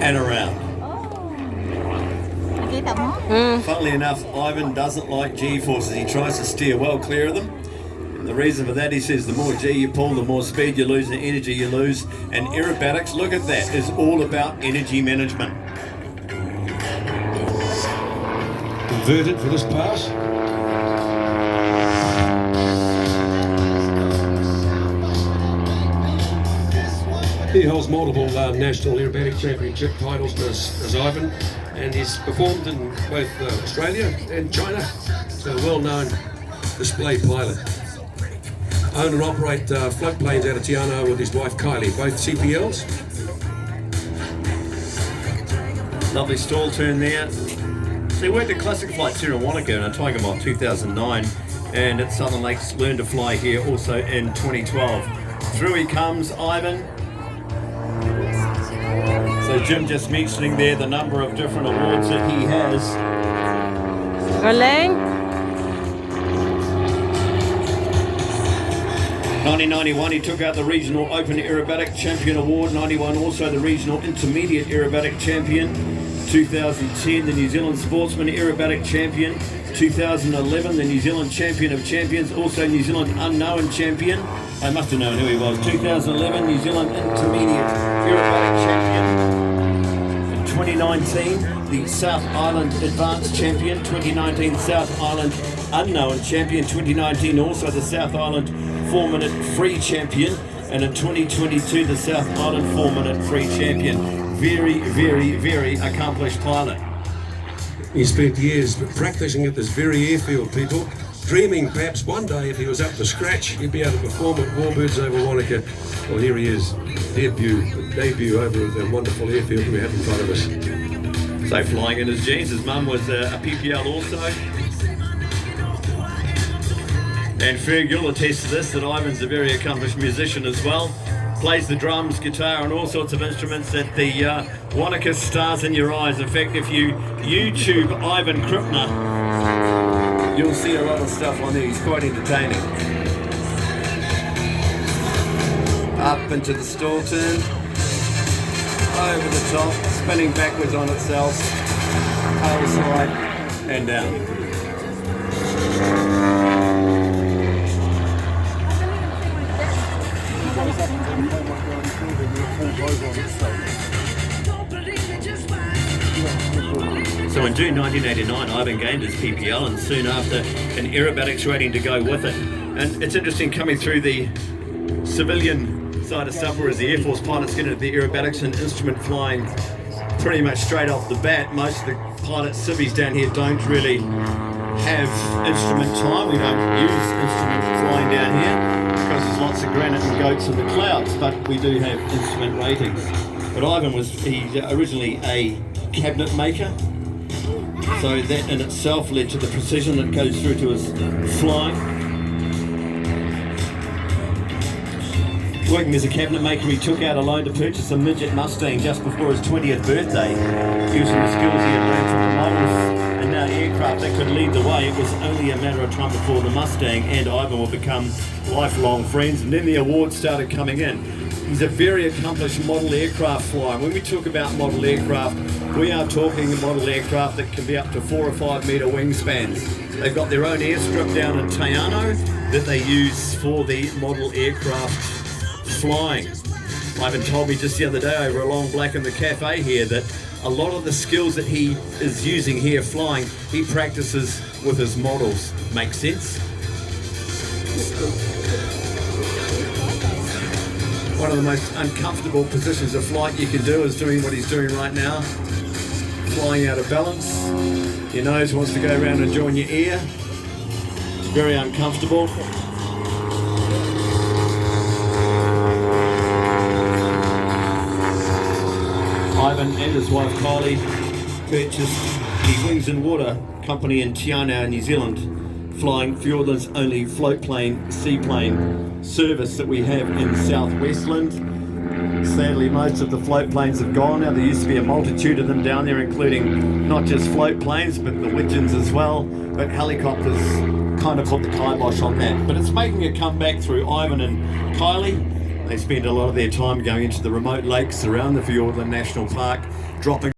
and around. Funnily enough, Ivan doesn't like G-forces. He tries to steer well clear of them. And the reason for that, he says, the more G you pull, the more speed you lose, the energy you lose. And aerobatics, look at that, is all about energy management. Converted for this pass. He holds multiple national aerobatic championship titles as Ivan, and he's performed in both Australia and China. So a well-known display pilot. Own and operate float planes out of Tiano with his wife Kylie, both CPLs. Lovely stall turn there. So he worked at Classic Flights here in Wanaka in a Tiger Moth 2009, and at Southern Lakes learned to fly here also in 2012. Through he comes, Ivan. So Jim just mentioning there the number of different awards that he has. Rolling. 1991 he took out the Regional Open Aerobatic Champion Award, 91 also the Regional Intermediate Aerobatic Champion, 2010 the New Zealand Sportsman Aerobatic Champion, 2011 the New Zealand Champion of Champions, also New Zealand Unknown Champion. I must have known who he was. 2011 New Zealand Intermediate Aerobatic Champion. 2019 the South Island Advanced Champion. 2019 South Island Unknown Champion. 2019 also the South Island 4-minute free champion. And in 2022 the South Island 4-minute free champion. Very, very, very accomplished pilot. He spent years practicing at this very airfield, people. Dreaming perhaps one day if he was up to scratch, he'd be able to perform at Warbirds over Wanaka. Well, here he is, debut over at the wonderful airfield we have in front of us. So flying in his jeans, his mum was a PPL also. And Ferg, you'll attest to this, that Ivan's a very accomplished musician as well. Plays the drums, guitar and all sorts of instruments that the Wanaka stars in your eyes. In fact, if you YouTube Ivan Kripner, you'll see a lot of stuff on there. He's quite entertaining. Up into the stall turn. Over the top, spinning backwards on itself. Tail slide and down. So in June 1989, Ivan gained his PPL and soon after an aerobatics rating to go with it. And it's interesting coming through the civilian side of stuff, whereas the Air Force pilots get into the aerobatics and instrument flying pretty much straight off the bat. Most of the pilot civvies down here don't really have instrument time. We don't use instrument flying down here because there's lots of granite and goats in the clouds, but we do have instrument ratings. But Ivan was originally a cabinet maker, so that in itself led to the precision that goes through to his flying. Working as a cabinet maker, he took out a loan to purchase a midget Mustang just before his 20th birthday, using the skills he had learned from the models and now aircraft that could lead the way. It was only a matter of time before the Mustang and Ivan would become lifelong friends, and then the awards started coming in. He's a very accomplished model aircraft flyer. When we talk about model aircraft, we are talking model aircraft that can be up to 4 or 5 metre wingspans. They've got their own airstrip down in Tiano that they use for the model aircraft flying. Ivan told me just the other day over a long black in the cafe here that a lot of the skills that he is using here flying, he practices with his models. Makes sense? One of the most uncomfortable positions of flight you can do is doing what he's doing right now. Flying out of balance. Your nose wants to go around and join your ear. Very uncomfortable. Ivan and his wife Kylie purchased the Wings and Water company in Tiana, New Zealand, flying Fjordland's only float plane, seaplane service that we have in South Westland. Sadly, most of the float planes have gone now. There used to be a multitude of them down there, including not just float planes, but the Widgeons as well. But helicopters kind of put the kibosh on that. But it's making a comeback through Ivan and Kylie. They spend a lot of their time going into the remote lakes around the Fiordland National Park, dropping